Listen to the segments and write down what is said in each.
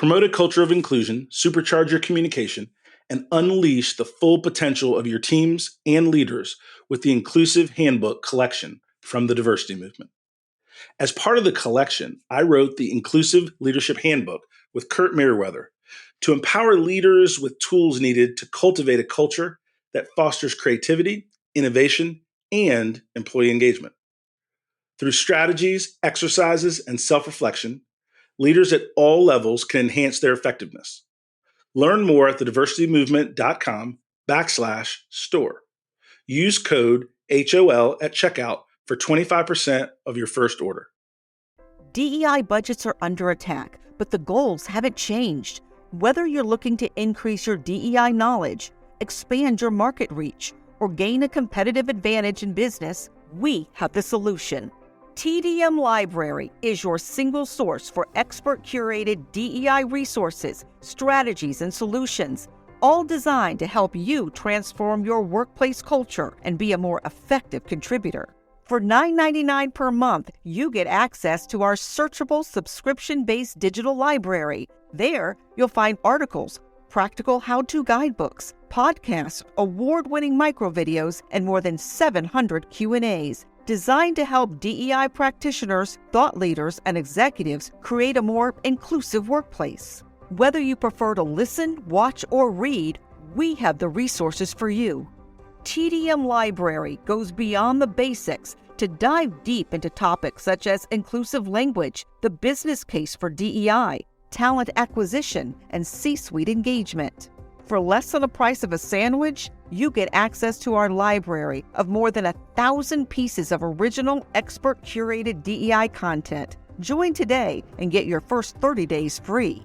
Promote a culture of inclusion, supercharge your communication, and unleash the full potential of your teams and leaders with the Inclusive Handbook collection from the Diversity Movement. As part of the collection, I wrote the Inclusive Leadership Handbook with Kurt Merriweather to empower leaders with tools needed to cultivate a culture that fosters creativity, innovation, and employee engagement. Through strategies, exercises, and self-reflection, leaders at all levels can enhance their effectiveness. Learn more at thediversitymovement.com/store. Use code HOL at checkout for 25% of your first order. DEI budgets are under attack, but the goals haven't changed. Whether you're looking to increase your DEI knowledge, expand your market reach, or gain a competitive advantage in business, we have the solution. TDM Library is your single source for expert-curated DEI resources, strategies, and solutions, all designed to help you transform your workplace culture and be a more effective contributor. For $9.99 per month, you get access to our searchable subscription-based digital library. There, you'll find articles, practical how-to guidebooks, podcasts, award-winning microvideos, and more than 700 Q&As, designed to help DEI practitioners, thought leaders, and executives create a more inclusive workplace. Whether you prefer to listen, watch, or read, we have the resources for you. TDM Library goes beyond the basics to dive deep into topics such as inclusive language, the business case for DEI, talent acquisition, and C-suite engagement. For less than the price of a sandwich, you get access to our library of more than 1,000 pieces of original, expert-curated DEI content. Join today and get your first 30 days free.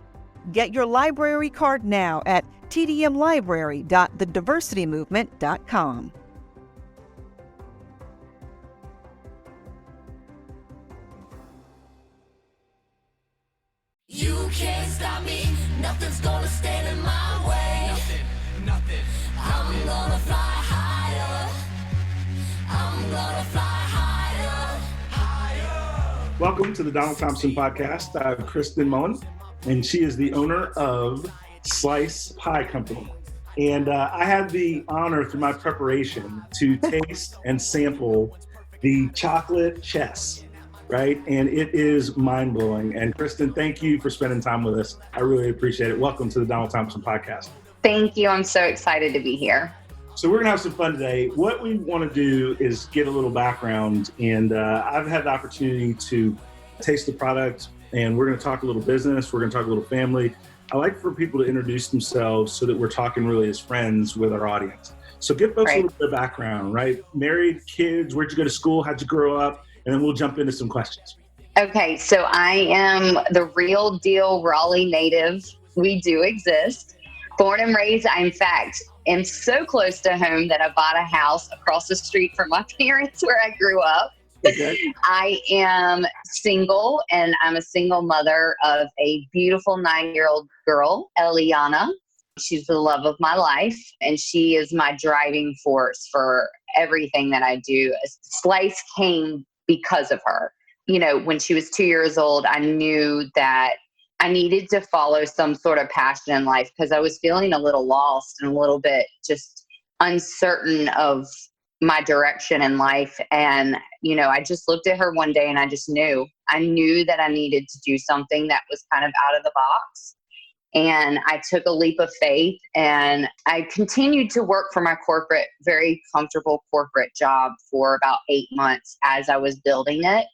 Get your library card now at tdmlibrary.thediversitymovement.com. You can't stop me, nothing's gonna stand in my way. Nothing. I'm gonna fly higher. I'm gonna fly higher. Welcome to the Donald Thompson podcast. I'm Kristen Mullins, and she is the owner of Slice Pie Company. And I had the honor through my preparation to taste and sample the chocolate chess, right? And it is mind-blowing. And Kristen, thank you for spending time with us. I really appreciate it. Welcome to the Donald Thompson podcast. Thank you. I'm so excited to be here. So we're going to have some fun today. What we want to do is get a little background. And I've had the opportunity to taste the product, and we're going to talk a little business. We're going to talk a little family. I like for people to introduce themselves so that we're talking really as friends with our audience. So give folks a little bit of background, right? Married, kids, where'd you go to school? How'd you grow up? And then we'll jump into some questions. Okay, so I am the real deal Raleigh native. We do exist. Born and raised, I in fact am so close to home that I bought a house across the street from my parents where I grew up. Okay. I am single, and I'm a single mother of a beautiful 9-year-old girl, Eliana. She's the love of my life, and she is my driving force for everything that I do. Slice came because of her. You know, when she was 2 years old, I knew that I needed to follow some sort of passion in life because I was feeling a little lost and a little bit just uncertain of my direction in life. And, you know, I just looked at her one day and I knew that I needed to do something that was kind of out of the box. And I took a leap of faith, and I continued to work for my very comfortable corporate job for about 8 months as I was building it.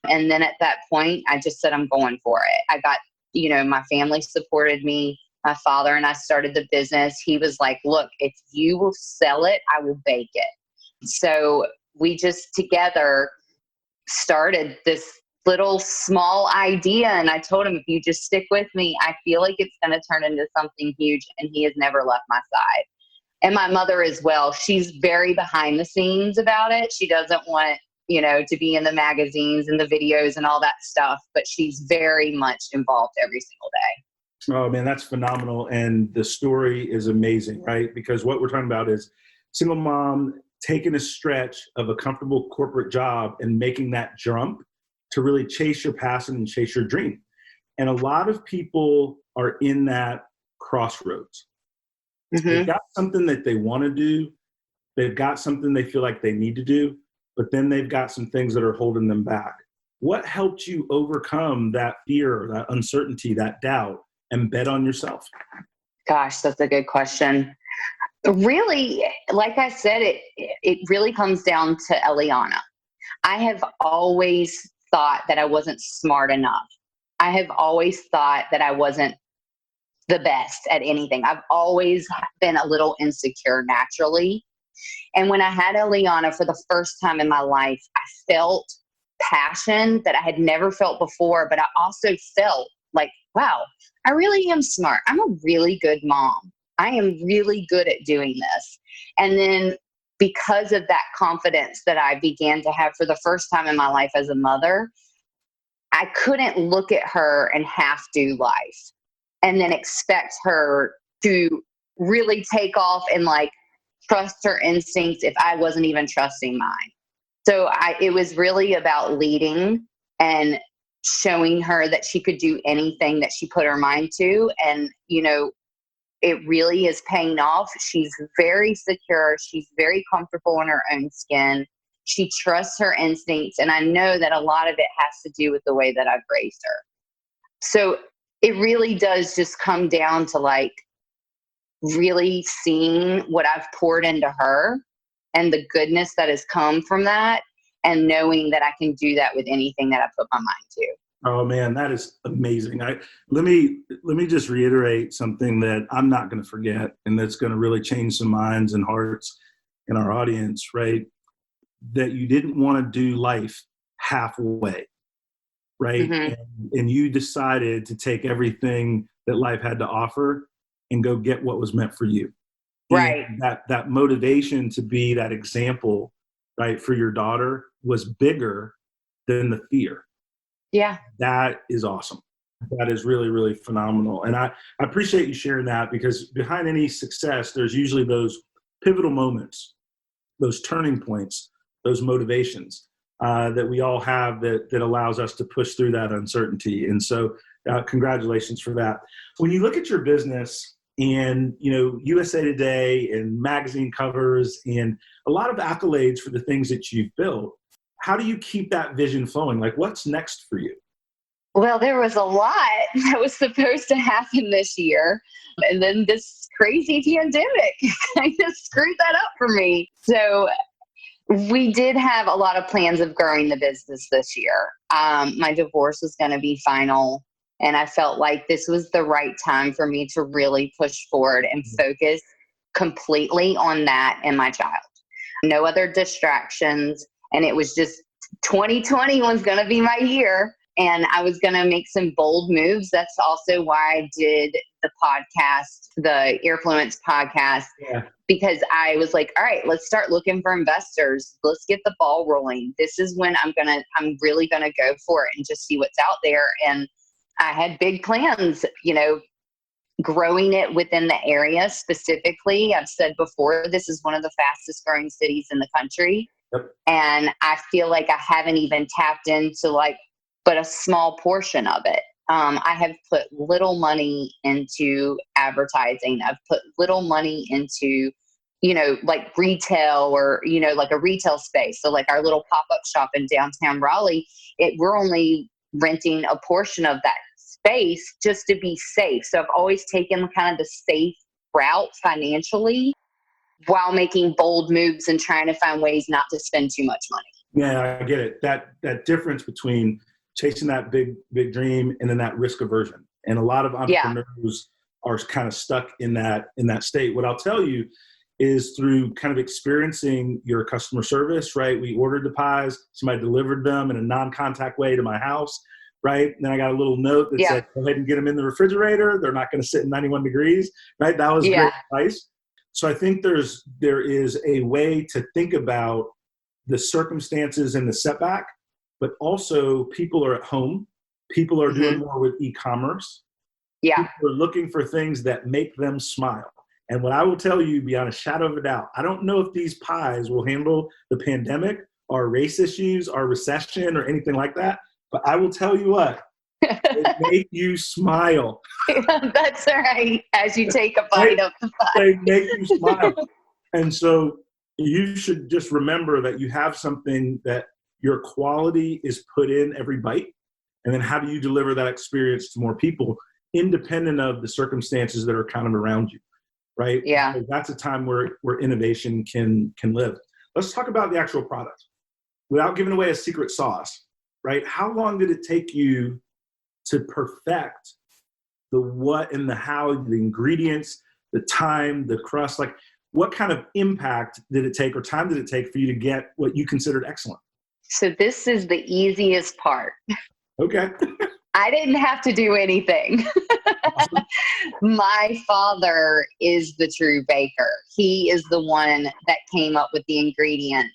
And then at that point, I just said, I'm going for it. I got, you know, my family supported me. My father and I started the business. He was like, look, if you will sell it, I will bake it. So we just together started this little small idea. And I told him, if you just stick with me, I feel like it's going to turn into something huge. And he has never left my side. And my mother as well. She's very behind the scenes about it. She doesn't want, you know, to be in the magazines and the videos and all that stuff, but she's very much involved every single day. Oh man, that's phenomenal. And the story is amazing, right? Because what we're talking about is single mom taking a stretch of a comfortable corporate job and making that jump to really chase your passion and chase your dream. And a lot of people are in that crossroads. They've got something that they want to do. They've got something they feel like they need to do, but then they've got some things that are holding them back. What helped you overcome that fear, that uncertainty, that doubt, and bet on yourself? Gosh, that's a good question. Really, like I said, it really comes down to Eliana. I have always thought that I wasn't smart enough. I have always thought that I wasn't the best at anything. I've always been a little insecure naturally. And when I had Eliana for the first time in my life, I felt passion that I had never felt before, but I also felt like, wow, I really am smart. I'm a really good mom. I am really good at doing this. And then because of that confidence that I began to have for the first time in my life as a mother, I couldn't look at her and half do life and then expect her to really take off and like trust her instincts if I wasn't even trusting mine. So it was really about leading and showing her that she could do anything that she put her mind to. And, you know, it really is paying off. She's very secure. She's very comfortable in her own skin. She trusts her instincts. And I know that a lot of it has to do with the way that I've raised her. So it really does just come down to like really seeing what I've poured into her and the goodness that has come from that, and knowing that I can do that with anything that I put my mind to. Oh man, that is amazing. Let me just reiterate something that I'm not going to forget, and that's going to really change some minds and hearts in our audience, right? That you didn't want to do life halfway, right? And you decided to take everything that life had to offer and go get what was meant for you. Right. And that motivation to be that example, right, for your daughter was bigger than the fear. Yeah. That is awesome. That is really, really phenomenal. And I appreciate you sharing that, because behind any success, there's usually those pivotal moments, those turning points, those motivations that we all have that allows us to push through that uncertainty. And so congratulations for that. When you look at your business and, you know, USA Today and magazine covers and a lot of accolades for the things that you've built, how do you keep that vision flowing? Like, what's next for you? Well, there was a lot that was supposed to happen this year. And then this crazy pandemic kind of screwed that up for me. So we did have a lot of plans of growing the business this year. My divorce was going to be final, and I felt like this was the right time for me to really push forward and focus completely on that and my child. No other distractions. And it was just 2020 was going to be my year, and I was going to make some bold moves. That's also why I did the podcast, the Earfluence podcast, because I was like, all right, let's start looking for investors. Let's get the ball rolling. This is when I'm really going to go for it and just see what's out there. And I had big plans, you know, growing it within the area specifically. I've said before, this is one of the fastest growing cities in the country. Yep. And I feel like I haven't even tapped into but a small portion of it. I have put little money into advertising. I've put little money into, you know, like retail or, you know, like a retail space. So like our little pop-up shop in downtown Raleigh, we're only renting a portion of that space just to be safe. So I've always taken kind of the safe route financially while making bold moves and trying to find ways not to spend too much money. Yeah, I get it. That difference between chasing that big dream and then that risk aversion. And a lot of entrepreneurs are kind of stuck in that state. What I'll tell you is through kind of experiencing your customer service, right? We ordered the pies, somebody delivered them in a non-contact way to my house, right? And then I got a little note that said, go ahead and get them in the refrigerator. They're not going to sit in 91 degrees, right? That was great advice. So I think there is a way to think about the circumstances and the setback, but also people are at home. People are doing more with e-commerce. Yeah. People are looking for things that make them smile. And what I will tell you beyond a shadow of a doubt, I don't know if these pies will handle the pandemic or race issues or recession or anything like that, but I will tell you what, They make you smile. That's right. As you take a bite of the pie. They make you smile. And so you should just remember that you have something that your quality is put in every bite. And then how do you deliver that experience to more people, independent of the circumstances that are kind of around you, right? Yeah. So that's a time where innovation can live. Let's talk about the actual product. Without giving away a secret sauce, right? How long did it take you to perfect the what and the how, the ingredients, the time, the crust? Like, what kind of impact did it take or time did it take for you to get what you considered excellent? So this is the easiest part. Okay. I didn't have to do anything. Awesome. My father is the true baker. He is the one that came up with the ingredients.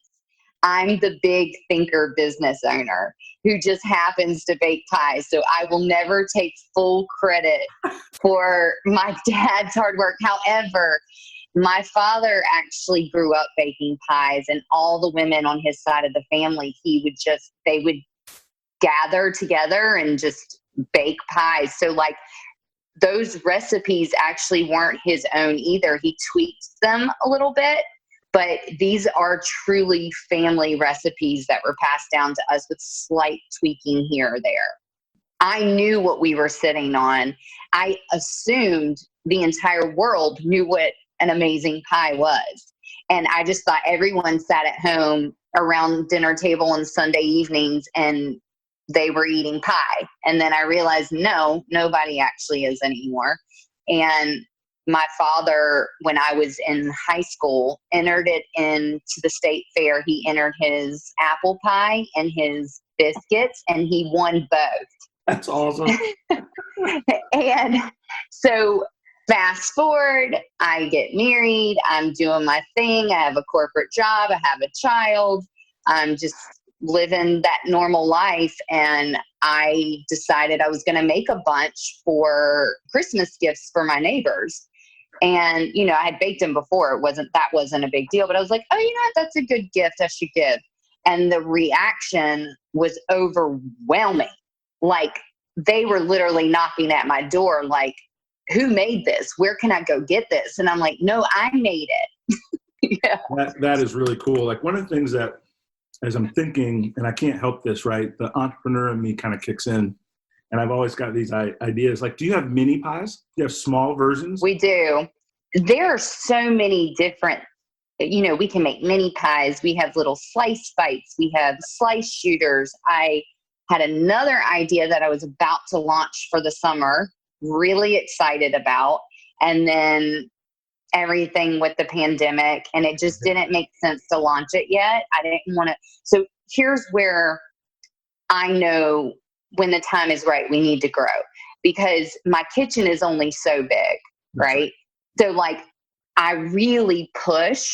I'm the big thinker business owner who just happens to bake pies. So I will never take full credit for my dad's hard work. However, my father actually grew up baking pies, and all the women on his side of the family, they would gather together and just bake pies. So like those recipes actually weren't his own either. He tweaked them a little bit. But these are truly family recipes that were passed down to us with slight tweaking here or there. I knew what we were sitting on. I assumed the entire world knew what an amazing pie was. And I just thought everyone sat at home around dinner table on Sunday evenings and they were eating pie. And then I realized, no, nobody actually is anymore. And my father, when I was in high school, entered it into the state fair. He entered his apple pie and his biscuits, and he won both. That's awesome. And so fast forward, I get married. I'm doing my thing. I have a corporate job. I have a child. I'm just living that normal life. And I decided I was going to make a bunch for Christmas gifts for my neighbors. And, you know, I had baked them before. That wasn't a big deal, but I was like, oh, you know what? That's a good gift I should give. And the reaction was overwhelming. Like they were literally knocking at my door, like, who made this? Where can I go get this? And I'm like, no, I made it. Yeah. That is really cool. Like one of the things that, as I'm thinking, and I can't help this, right? The entrepreneur in me kind of kicks in. And I've always got these ideas. Like, do you have mini pies? Do you have small versions? We do. There are so many different, you know, we can make mini pies. We have little slice bites. We have slice shooters. I had another idea that I was about to launch for the summer, really excited about. And then everything with the pandemic, and it just didn't make sense to launch it yet. I didn't want to. So here's where I know when the time is right, we need to grow, because my kitchen is only so big, right? So like I really push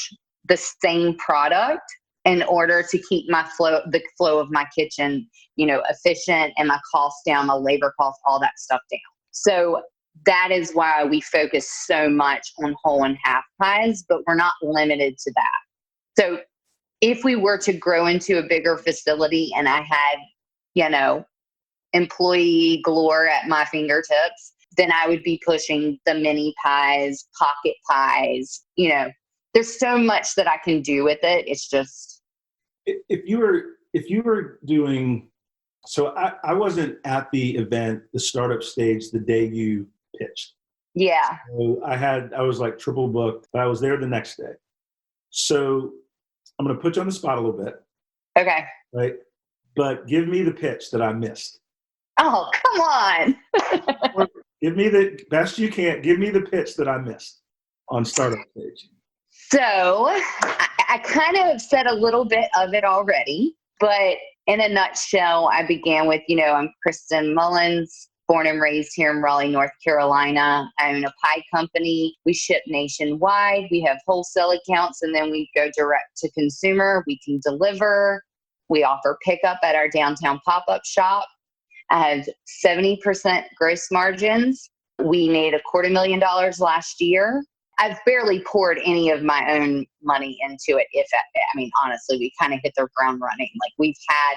the same product in order to keep the flow of my kitchen, you know, efficient, and my costs down, my labor costs, all that stuff down. So that is why we focus so much on whole and half pies, but we're not limited to that. So if we were to grow into a bigger facility and I had, you know, employee galore at my fingertips, then I would be pushing the mini pies, pocket pies. You know, there's so much that I can do with it. It's just, if you were doing, so I wasn't at the event, the startup stage, the day you pitched. yeah. So I was like triple booked, but I was there the next day. So I'm going to put you on the spot a little bit. Okay. Right. But give me the pitch that I missed. Oh, come on. Give me the best you can. Give me the pitch that I missed on startup stage. So I kind of said a little bit of it already, but in a nutshell, I began with, you know, I'm Kristen Mullins, born and raised here in Raleigh, North Carolina. I own a pie company. We ship nationwide. We have wholesale accounts, and then we go direct to consumer. We can deliver. We offer pickup at our downtown pop-up shop. I have 70% gross margins. We made $250,000 last year. I've barely poured any of my own money into it. Honestly, we kind of hit the ground running. Like we've had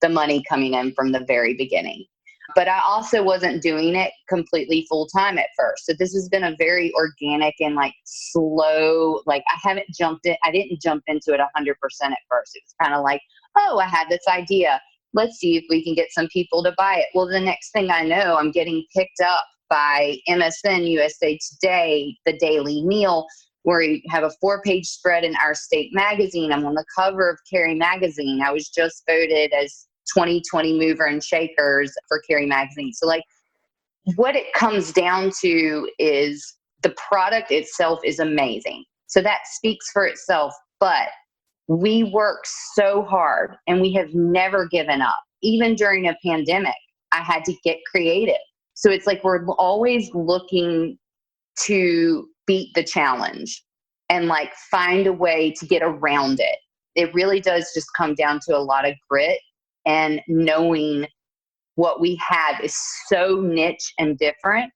the money coming in from the very beginning. But I also wasn't doing it completely full time at first. So this has been a very organic and like slow, like I didn't jump into it 100% at first. It was kind of like, oh, I had this idea. Let's see if we can get some people to buy it. Well, the next thing I know, I'm getting picked up by MSN, USA Today, the Daily Meal, where you have a 4-page spread in Our State magazine. I'm on the cover of Carrie magazine. I was just voted as 2020 Mover and Shakers for Carrie magazine. So like what it comes down to is the product itself is amazing. So that speaks for itself, but we work so hard and we have never given up. Even during a pandemic, I had to get creative. So it's like we're always looking to beat the challenge and like find a way to get around it. It really does just come down to a lot of grit and knowing what we have is so niche and different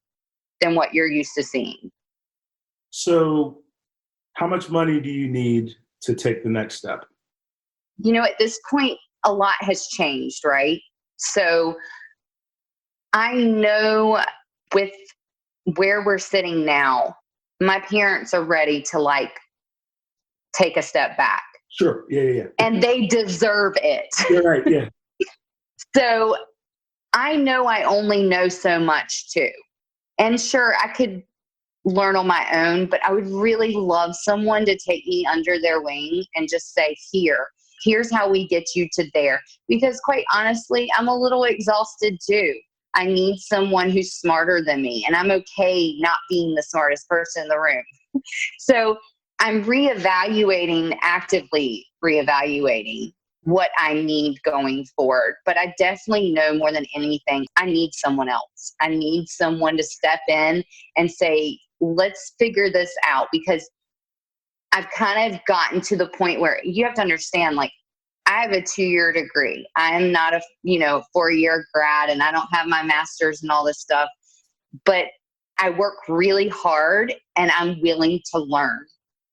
than what you're used to seeing. So how much money do you need to take the next step? You know, at this point, a lot has changed, right? So I know with where we're sitting now, my parents are ready to like take a step back. Sure. Yeah. And they deserve it. You're right. Yeah. So I know I only know so much too. And sure, I could learn on my own, but I would really love someone to take me under their wing and just say, here's how we get you to there. Because quite honestly, I'm a little exhausted too. I need someone who's smarter than me, and I'm okay not being the smartest person in the room. So I'm actively reevaluating what I need going forward. But I definitely know more than anything, I need someone else. I need someone to step in and say, let's figure this out, because I've kind of gotten to the point where you have to understand, like, I have a 2-year degree. I am not a 4-year grad, and I don't have my master's and all this stuff, but I work really hard and I'm willing to learn.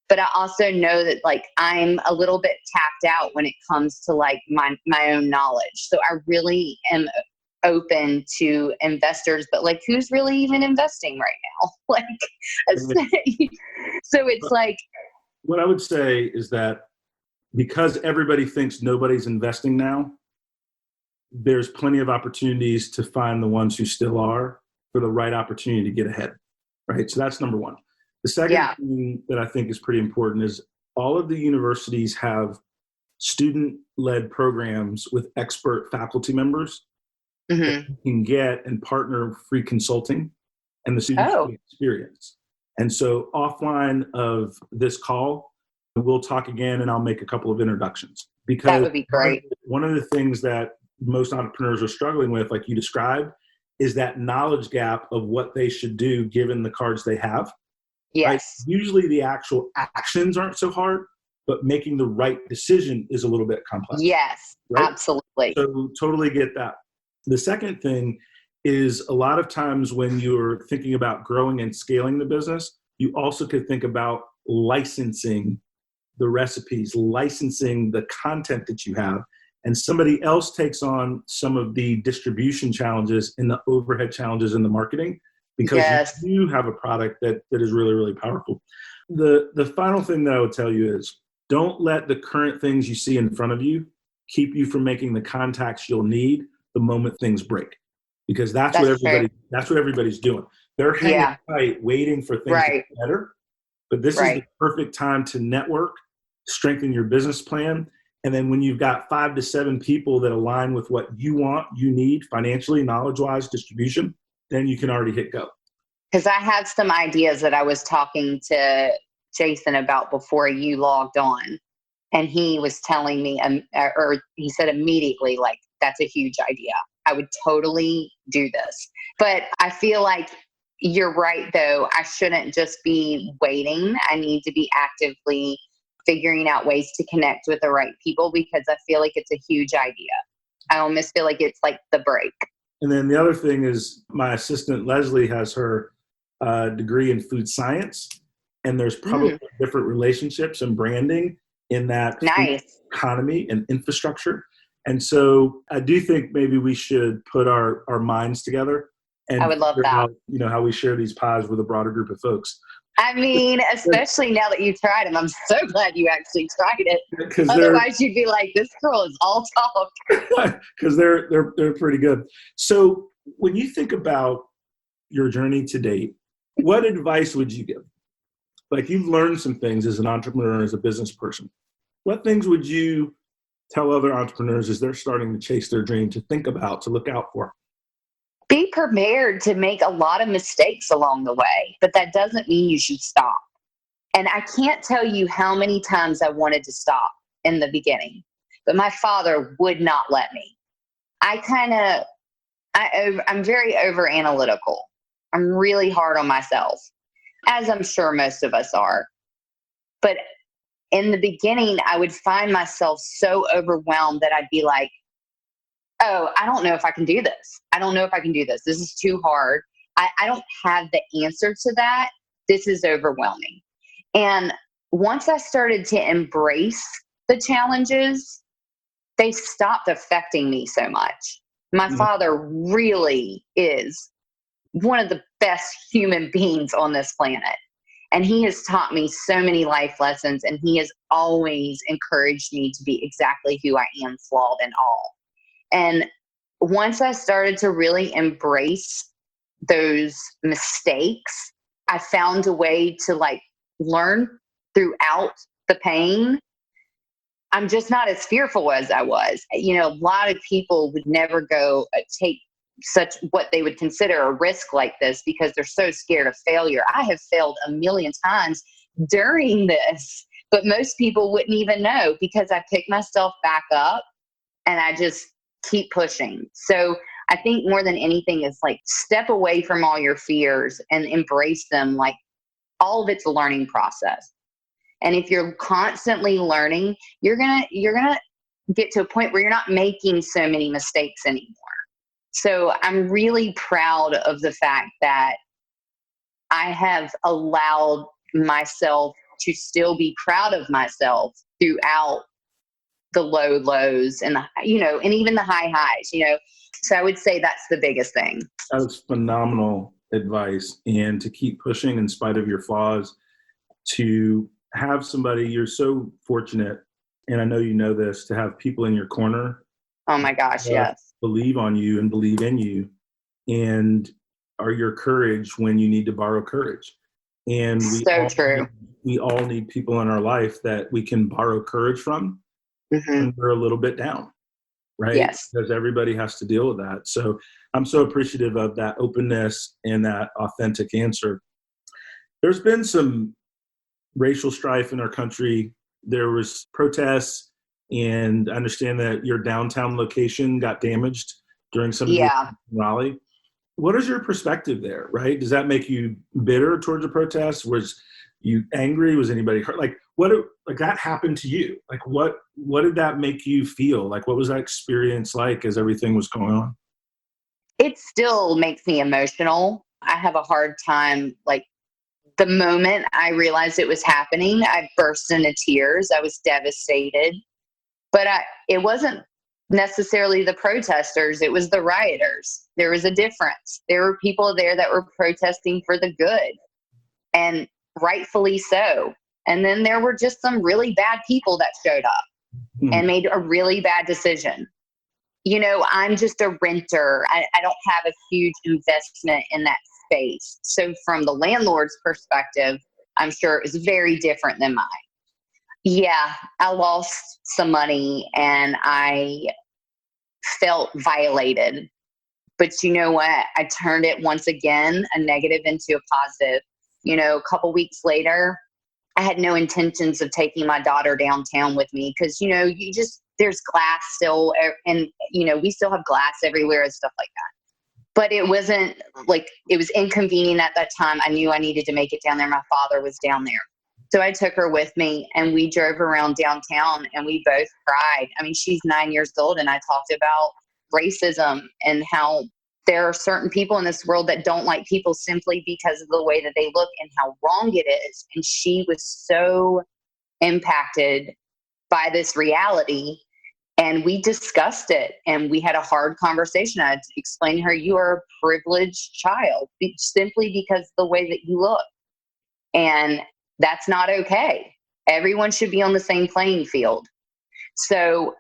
But I also know that like I'm a little bit tapped out when it comes to like my own knowledge. So I really am open to investors, but like who's really even investing right now? Like, so it's like. What I would say is that because everybody thinks nobody's investing now, there's plenty of opportunities to find the ones who still are for the right opportunity to get ahead, right? So that's number one. The second thing that I think is pretty important is all of the universities have student-led programs with expert faculty members that you can get and partner free consulting, and the students get experience. And so offline of this call, we'll talk again and I'll make a couple of introductions. Because that would be great. One of the things that most entrepreneurs are struggling with, like you described, is that knowledge gap of what they should do given the cards they have. Yes. Right? Usually the actual actions aren't so hard, but making the right decision is a little bit complex. Yes, right? Absolutely. So totally get that. The second thing is a lot of times when you're thinking about growing and scaling the business, you also could think about licensing the recipes, licensing the content that you have, and somebody else takes on some of the distribution challenges and the overhead challenges in the marketing, because you have a product that is really, really powerful. The final thing that I would tell you is don't let the current things you see in front of you keep you from making the contacts you'll need the moment things break, because that's what everybody's doing. They're hanging tight, waiting for things to get better. But this is the perfect time to network, strengthen your business plan. And then when you've got 5 to 7 people that align with what you want, you need financially, knowledge-wise, distribution, then you can already hit go. Because I had some ideas that I was talking to Jason about before you logged on. And he was telling me, or he said immediately, like, that's a huge idea. I would totally do this. But I feel like you're right, though. I shouldn't just be waiting. I need to be actively figuring out ways to connect with the right people, because I feel like it's a huge idea. I almost feel like it's like the break. And then the other thing is my assistant, Leslie, has her degree in food science. And there's probably different relationships and branding in that economy and infrastructure. And so I do think maybe we should put our minds together and I would love figure that. out, how we share these pods with a broader group of folks. I mean, especially now that you tried them, I'm so glad you actually tried it. Because Otherwise, you'd be like, this girl is all talk. because they're pretty good. So when you think about your journey to date, what advice would you give? Like, you've learned some things as an entrepreneur, as a business person. What things would you tell other entrepreneurs as they're starting to chase their dream to think about, to look out for? Be prepared to make a lot of mistakes along the way, but that doesn't mean you should stop. And I can't tell you how many times I wanted to stop in the beginning, but my father would not let me. I'm very over analytical. I'm really hard on myself, as I'm sure most of us are. But in the beginning, I would find myself so overwhelmed that I'd be like, oh, I don't know if I can do this. I don't know if I can do this. This is too hard. I don't have the answer to that. This is overwhelming. And once I started to embrace the challenges, they stopped affecting me so much. My father really is one of the best human beings on this planet. And he has taught me so many life lessons, and he has always encouraged me to be exactly who I am, flawed and all. And once I started to really embrace those mistakes, I found a way to learn throughout the pain. I'm just not as fearful as I was. A lot of people would never go take such what they would consider a risk like this because they're so scared of failure. I have failed a million times during this, but most people wouldn't even know because I picked myself back up and I just keep pushing. So I think more than anything is step away from all your fears and embrace them. All of it's a learning process. And if you're constantly learning, you're gonna get to a point where you're not making so many mistakes anymore. So I'm really proud of the fact that I have allowed myself to still be proud of myself throughout the low lows and and even the high highs. So I would say that's the biggest thing. That's phenomenal advice. And to keep pushing in spite of your flaws, to have somebody, you're so fortunate, and I know you know this, to have people in your corner. Oh my gosh, yes. Believe on you and believe in you and are your courage when you need to borrow courage. And we all need people in our life that we can borrow courage from when we're a little bit down, right? Yes. Because everybody has to deal with that. So I'm so appreciative of that openness and that authentic answer. There's been some racial strife in our country. There was protests, and I understand that your downtown location got damaged during some of the rally. What is your perspective there, right? Does that make you bitter towards the protests? Was you angry? Was anybody hurt? What that happened to you? What did that make you feel? What was that experience like as everything was going on? It still makes me emotional. I have a hard time, the moment I realized it was happening, I burst into tears. I was devastated. But it wasn't necessarily the protesters. It was the rioters. There was a difference. There were people there that were protesting for the good, and rightfully so. And then there were just some really bad people that showed up and made a really bad decision. I'm just a renter. I don't have a huge investment in that space. So from the landlord's perspective, I'm sure it was very different than mine. Yeah, I lost some money and I felt violated. But you know what? I turned it once again, a negative into a positive. A couple weeks later, I had no intentions of taking my daughter downtown with me because, there's glass still, and, we still have glass everywhere and stuff like that. But it wasn't it was inconvenient at that time. I knew I needed to make it down there. My father was down there. So I took her with me and we drove around downtown and we both cried. I mean, she's 9 years old, and I talked about racism and how there are certain people in this world that don't like people simply because of the way that they look and how wrong it is. And she was so impacted by this reality And we discussed it and we had a hard conversation. I had to explain to her, you are a privileged child simply because the way that you look. And that's not okay. Everyone should be on the same playing field. So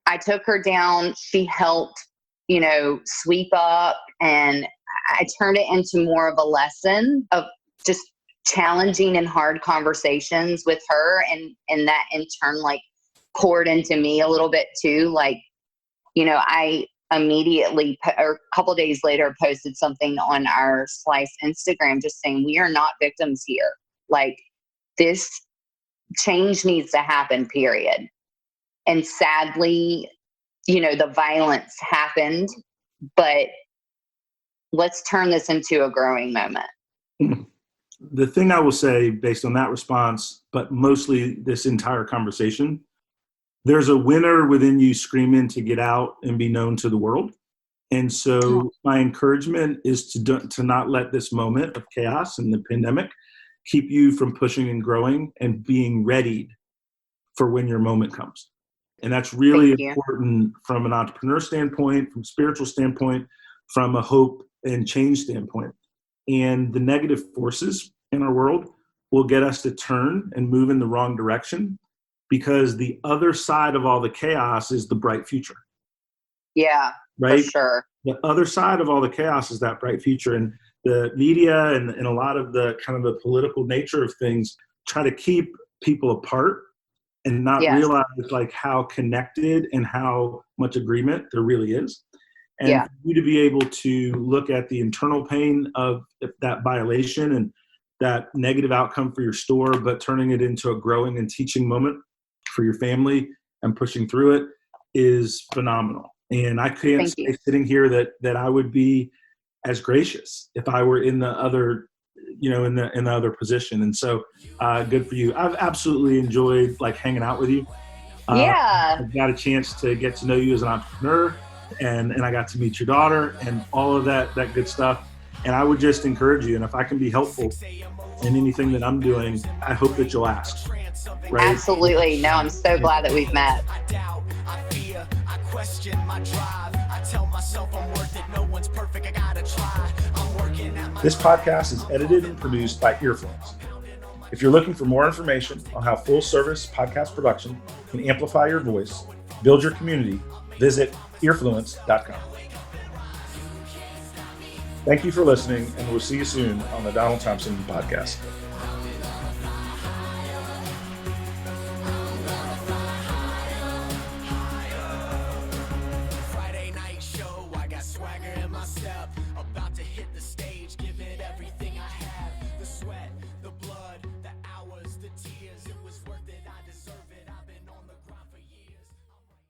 I took her down. She helped, sweep up, and I turned it into more of a lesson of just challenging and hard conversations with her. And that in turn, poured into me a little bit too. I immediately, or a couple days later, posted something on our Slice Instagram just saying, we are not victims here. This change needs to happen, period. And sadly, the violence happened, but let's turn this into a growing moment. The thing I will say based on that response, but mostly this entire conversation, there's a winner within you screaming to get out and be known to the world. And so my encouragement is to not let this moment of chaos and the pandemic keep you from pushing and growing and being readied for when your moment comes. And that's really important from an entrepreneur standpoint, from a spiritual standpoint, from a hope and change standpoint. And the negative forces in our world will get us to turn and move in the wrong direction, because the other side of all the chaos is the bright future. Yeah, right? For sure. The other side of all the chaos is that bright future. And the media and a lot of the kind of the political nature of things try to keep people apart and not realize how connected and how much agreement there really is. And for you to be able to look at the internal pain of that violation and that negative outcome for your store, but turning it into a growing and teaching moment for your family and pushing through it is phenomenal. And I can't say sitting here that I would be as gracious if I were in the other, in the other position. And so good for you. I've absolutely enjoyed hanging out with you. I've got a chance to get to know you as an entrepreneur, and I got to meet your daughter and all of that good stuff. And I would just encourage you, and if I can be helpful in anything that I'm doing, I hope that you'll ask. Right? Absolutely. No, I'm so glad that we've met. This podcast is edited and produced by Earfluence. If you're looking for more information on how full-service podcast production can amplify your voice, build your community, visit earfluence.com. Thank you for listening, and we'll see you soon on the Donald Thompson podcast.